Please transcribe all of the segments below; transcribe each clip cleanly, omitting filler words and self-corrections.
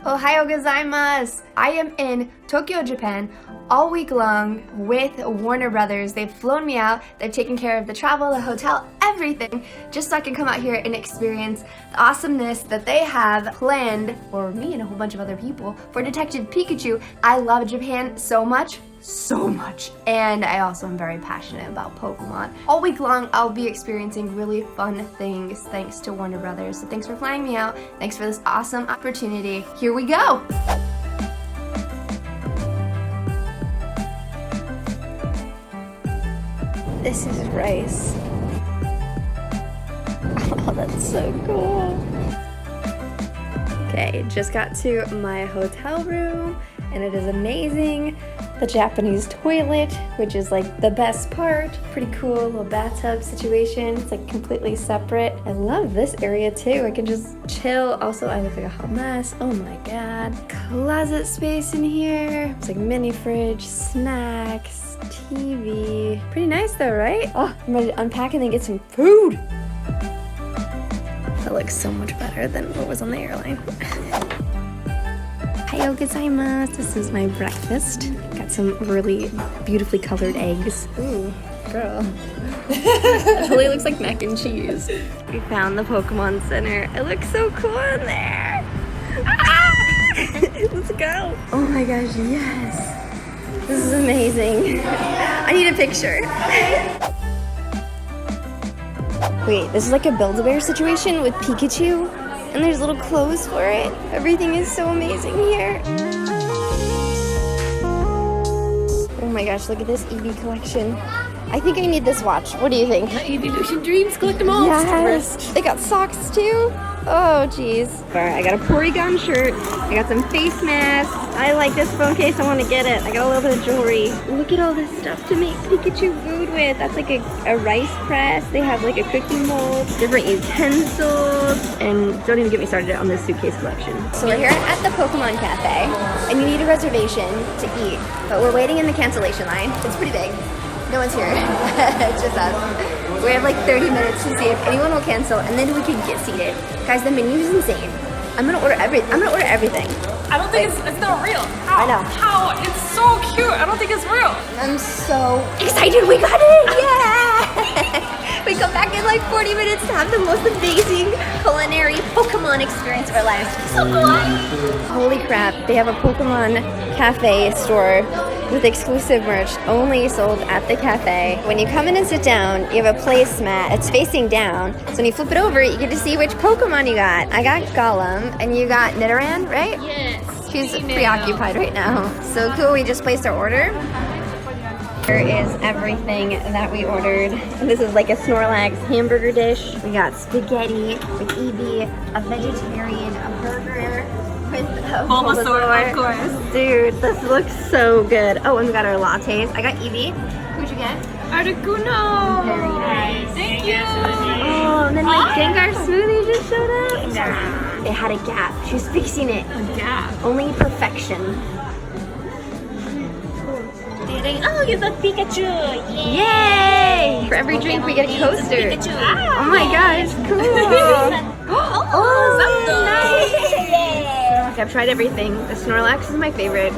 Ohayou gozaimasu! I am in Tokyo, Japan all week long with Warner Brothers. They've flown me out, they've taken care of the travel, the hotel, everything, just so I can come out here and experience the awesomeness that they have planned for me and a whole bunch of other people for Detective Pikachu. I love Japan so much. And I also am very passionate about Pokemon. All week long, I'll be experiencing really fun things thanks to Warner Brothers. So thanks for flying me out. Thanks for this awesome opportunity. Here we go. This is rice. Oh, that's so cool. Okay, just got to my hotel room and it is amazing. The Japanese toilet, which is like the best part. Pretty cool little bathtub situation. It's like completely separate. I love this area too. I can just chill. Also, I look like a hot mess. Oh my god. Closet space in here. It's like mini fridge, snacks, TV. Pretty nice though, right? Oh, I'm ready to unpack and then get some food. That looks so much better than what was on the airline. Ohayou gozaimasu. This is my breakfast. Got some really beautifully colored eggs. Ooh, girl. It totally looks like mac and cheese. We found the Pokemon Center. It looks so cool in there. Ah! Let's go. Oh my gosh, yes. This is amazing. I need a picture. Wait, this is like a Build-A-Bear situation with Pikachu. And there's little clothes for it. Everything is so amazing here. Oh my gosh, look at this Eevee collection. I think I need this watch. What do you think? Evolution Dreams, collect them all. Yes. They got socks too. Oh jeez. Alright, I got a Porygon shirt. I got some face masks. I like this phone case. I want to get it. I got a little bit of jewelry. Look at all this stuff to make Pikachu food with. That's like a rice press. They have like a cooking mold, different utensils, and don't even get me started on this suitcase collection. So we're here at the Pokemon Cafe, and you need a reservation to eat, but we're waiting in the cancellation line. It's pretty big. No one's here. It's just us. We have like 30 minutes to see if anyone will cancel, and then we can get seated. Guys, the menu is insane. I'm gonna order everything. I don't think it's not real. How? I know. How? It's so cute. I don't think it's real. I'm so excited. We got it. Yeah. We come back in like 40 minutes to have the most amazing culinary Pokemon experience of our lives. So cool. Holy crap. They have a Pokemon cafe store with exclusive merch only sold at the cafe. When you come in and sit down, you have a placemat. It's facing down. So when you flip it over, you get to see which Pokemon you got. I got Golem, and you got Nidoran, right? Yes. She's preoccupied right now. So cool, we just placed our order. Here is everything that we ordered. This is like a Snorlax hamburger dish. We got spaghetti with Eevee, a vegetarian, a burger with a Bulbasaur. Of course. Dude, this looks so good. Oh, and we got our lattes. I got Eevee. Who'd you get? Articuno. Very nice. Thank you. Oh, and then my Gengar smoothie just showed up. It had a gap. She was fixing it. A gap. Only perfection. Oh, you got Pikachu. Yay! For every drink we get a coaster. Pikachu. Oh my gosh, cool. Oh, nice. I've tried everything. The Snorlax is my favorite.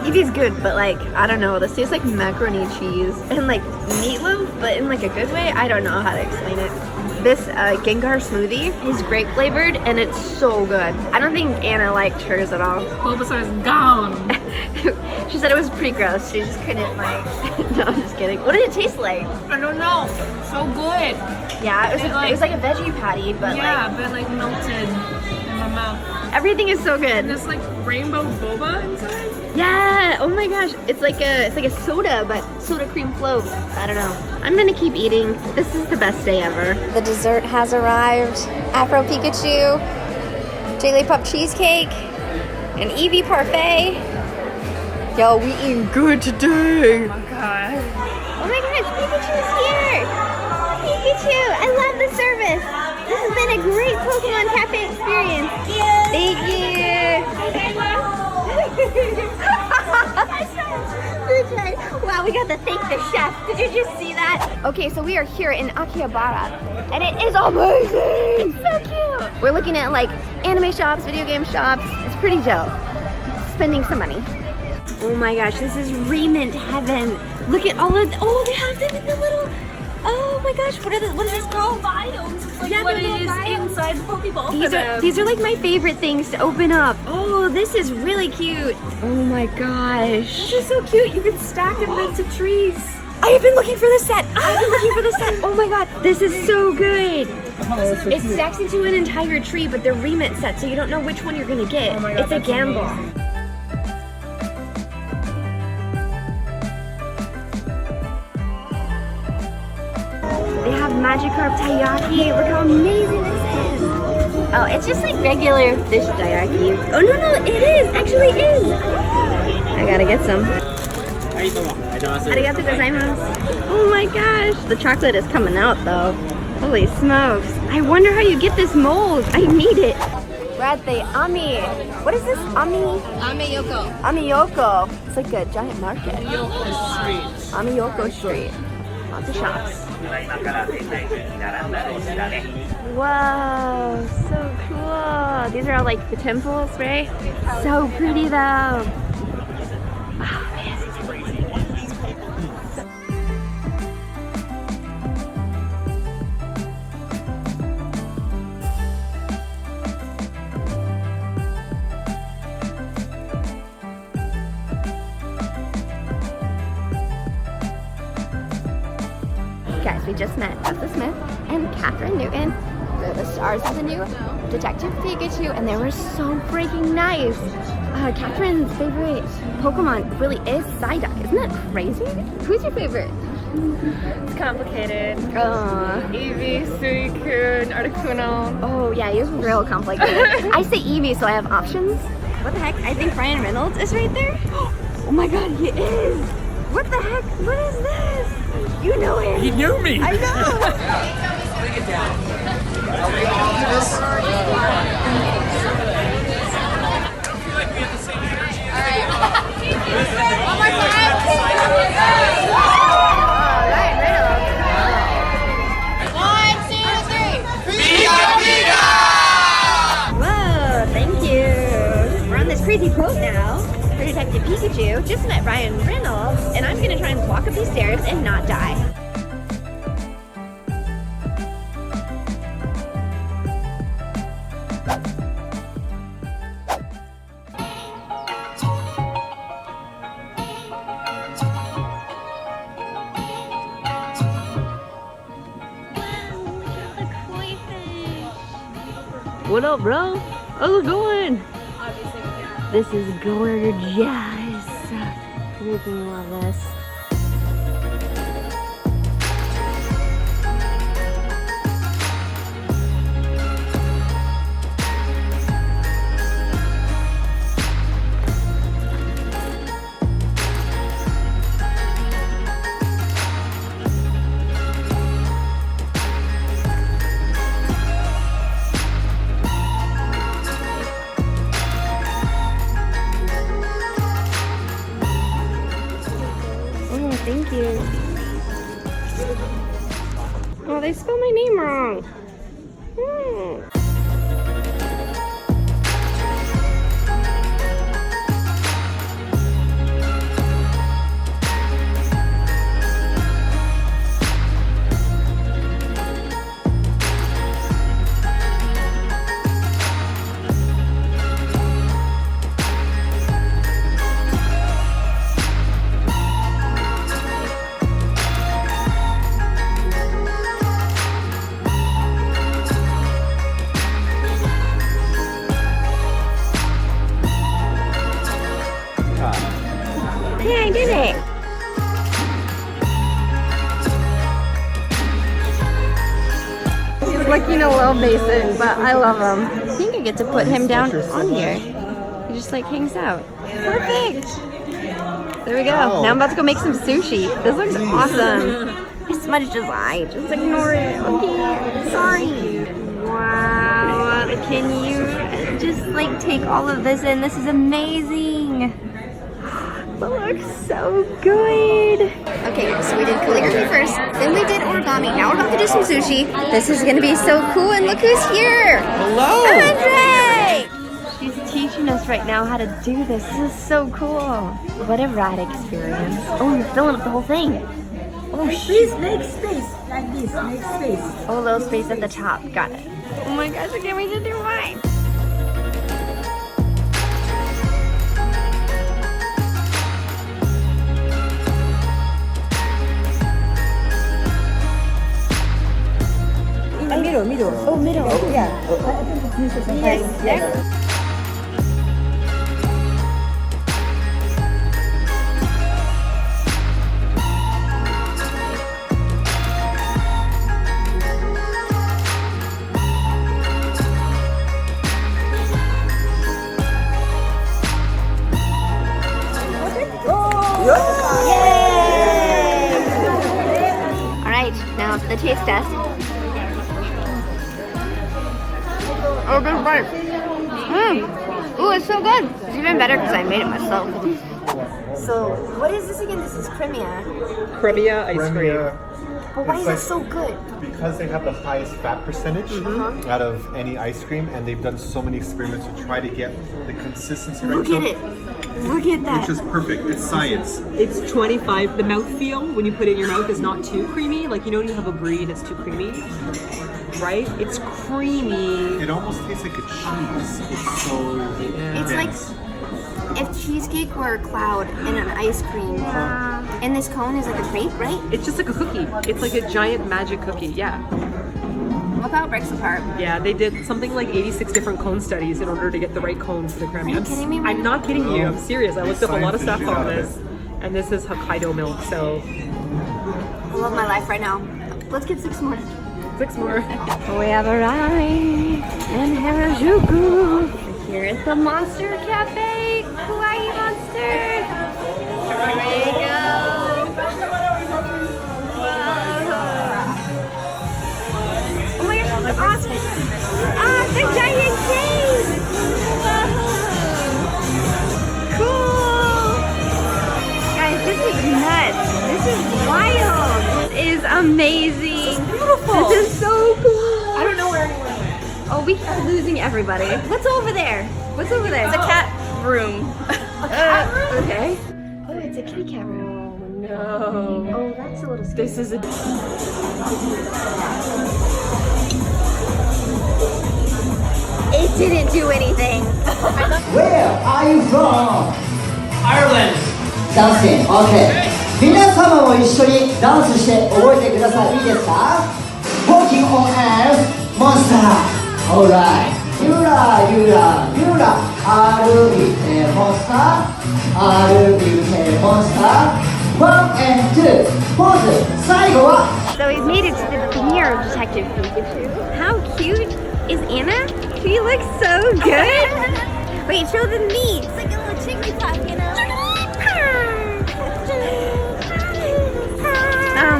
Eevee's good, but like, I don't know. This tastes like macaroni cheese and like meatloaf, but in like a good way. I don't know how to explain it. This Gengar smoothie is grape flavored and it's so good. I don't think Anna liked hers at all. Bulbasaur is gone. She said it was pretty gross. She just couldn't like. No, I'm just kidding. What did it taste like? I don't know. So good. Yeah, it was like a veggie patty, but but like melted in my mouth. Everything is so good. And there's like rainbow boba inside. Yeah. Oh my gosh. It's like a soda, but soda cream float. I don't know. I'm gonna keep eating. This is the best day ever. The dessert has arrived. Afro Pikachu, Jigglypuff cheesecake, an Eevee parfait. Yo, we eating good today. Oh my god. Oh my gosh, Pikachu is here. Pikachu, I love the service. This has been a great Pokemon Cafe experience. Thank you. Wow, wow, we got to thank the chef. Did you just see that? Okay, so we are here in Akihabara, and it is amazing. So cute. We're looking at like anime shops, video game shops. It's pretty dope. Spending some money. Oh my gosh, this is Raymond heaven. Look at all of oh, they have them in the little. Oh my gosh, what is this called? Biomes. It's like Yeah, what the it little is biomes. inside the Pokeball. These are like my favorite things to open up. Oh, this is really cute. Oh my gosh. This is so cute. You can stack them into trees. I have been looking for this set. I've been looking for this set. Oh my god, this is so good. It stacks into an entire tree, but they're remit sets, so you don't know which one you're gonna get. Oh my God, it's a that's gamble. amazing. They have Magikarp Taiyaki. Look how amazing this is. Oh, it's just like regular fish taiyaki. Oh no, it is. Actually it is. I gotta get some. Arigatou gozaimasu. Oh my gosh, the chocolate is coming out though. Holy smokes. I wonder how you get this mold. I need it. We're at the Ami. What is this? Amiyoko. It's like a giant market. Amiyoko Street. Lots of shops. Wow, so cool. These are all like the temples, right? So pretty though. Oh, man. Guys, we just met Justice Smith and Catherine Newton. They're the stars of the new Detective Pikachu, and they were so freaking nice. Catherine's favorite Pokemon really is Psyduck. Isn't that crazy? Who's your favorite? It's complicated. Eevee, Suicune, Articuno. Oh yeah, you're real complicated. I say Eevee, so I have options. What the heck? I think Ryan Reynolds is right there. Oh my god, he is! What the heck? What is this? You know him. He knew me. I know. Ryan Reynolds. 1, 2, 3. Pika Pika! Whoa, thank you. We're on this crazy boat now. For Detective Pikachu. Just met Ryan Reynolds, and I'm gonna try and walk up these stairs and not die. What up, bro? How's it going? This is gorgeous. Freaking love this. Thank you. Oh, they spelled my name wrong. Hey, I did it! He's looking a little basic, but I love him. I think I get to put him down on here. He just like hangs out. Perfect! There we go. Now I'm about to go make some sushi. This looks awesome. As much as I just ignore it. Okay, sorry. Wow, can you just like take all of this in? This is amazing. looks so good. Okay, so we did calligraphy first, then we did origami. Now we're about to do some sushi. This is gonna be so cool, and look who's here! Hello! Andre! She's teaching us right now how to do this. This is so cool. What a rad experience. Oh, you're filling up the whole thing. Oh, Please make space like this. Make space. Oh, a little space at the top. Got it. Oh my gosh, I can't wait to do mine. Middle. Oh, middle. Yeah. Yes. All right, now to the taste test. Oh, good bite. Ooh, it's so good. It's even better because I made it myself. So, what is this again? This is cremia. Cremia ice cream. But why It's is like- it so good? Because they have the highest fat percentage out of any ice cream, and they've done so many experiments to try to get the consistency right. Look So- at it. Look at that. Which is perfect. It's science. It's 25. The mouthfeel when you put it in your mouth is not too creamy. Like, you know when you have a brie and it's too creamy? Right? It's creamy. It almost tastes like a cheese. It's so It's like if cheesecake were a cloud and an ice cream, and this cone is like a treat, right? It's just like a cookie. It's like a giant magic cookie. Yeah. Look how it breaks apart. Yeah, they did something like 86 different cone studies in order to get the right cone for the creme. Are you kidding me? I'm not kidding you. I'm serious. I looked up a lot of stuff Science the on shit out of this. And this is Hokkaido milk, so I love my life right now. Let's get 6 more. 6 more. We have arrived in Harajuku. Here is the Monster Cafe. Kawaii monsters. There you go. Oh my gosh, that's awesome. Ah, the giant cake. Cool. Guys, this is nuts. This is wild. This is amazing. Beautiful. This is so cool. I don't know where anyone went. Oh, we are losing everybody. What's over there? What's over there? It's a cat room. Okay. Oh, it's a kitty cat room. No. Oh, that's a little scary. This is a. It didn't do anything. Where are you from? Ireland. Dancing. Okay. 皆様も一緒にダンスして覚えてください。いいですか Walking on air, monster. Alright. Yura. RBK monster. RBK monster. 1 and 2. Pose. 最後は So we've made it to the premiere of Detective Pikachu. How cute is Anna? She looks so good. Wait, show them me. It's like a little Jigglypuff, you know?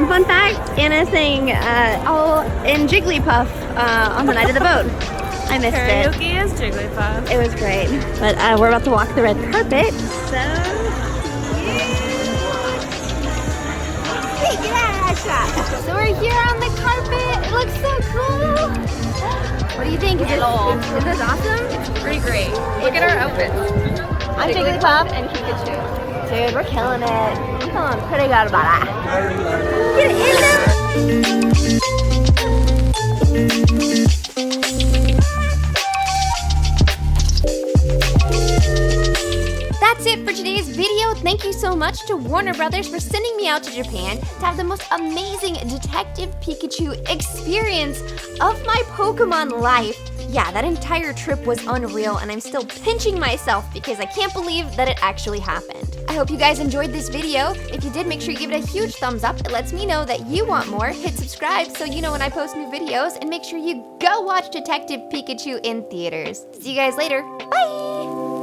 Fun fact, Anna sang all in Jigglypuff on the night of the boat. I missed it. Karaoke is Jigglypuff. It was great. But we're about to walk the red carpet, so... So we're here on the carpet. It looks so cool. What do you think? Is this awesome? It's pretty great. Look at our outfits. I'm Jigglypuff and Pikachu. Dude, we're killing it. I'm feeling pretty good about it. Get in there. That's it for today's video. Thank you so much to Warner Brothers for sending me out to Japan to have the most amazing Detective Pikachu experience of my Pokemon life. Yeah, that entire trip was unreal, and I'm still pinching myself because I can't believe that it actually happened. I hope you guys enjoyed this video. If you did, make sure you give it a huge thumbs up. It lets me know that you want more. Hit subscribe so you know when I post new videos, and make sure you go watch Detective Pikachu in theaters. See you guys later. Bye!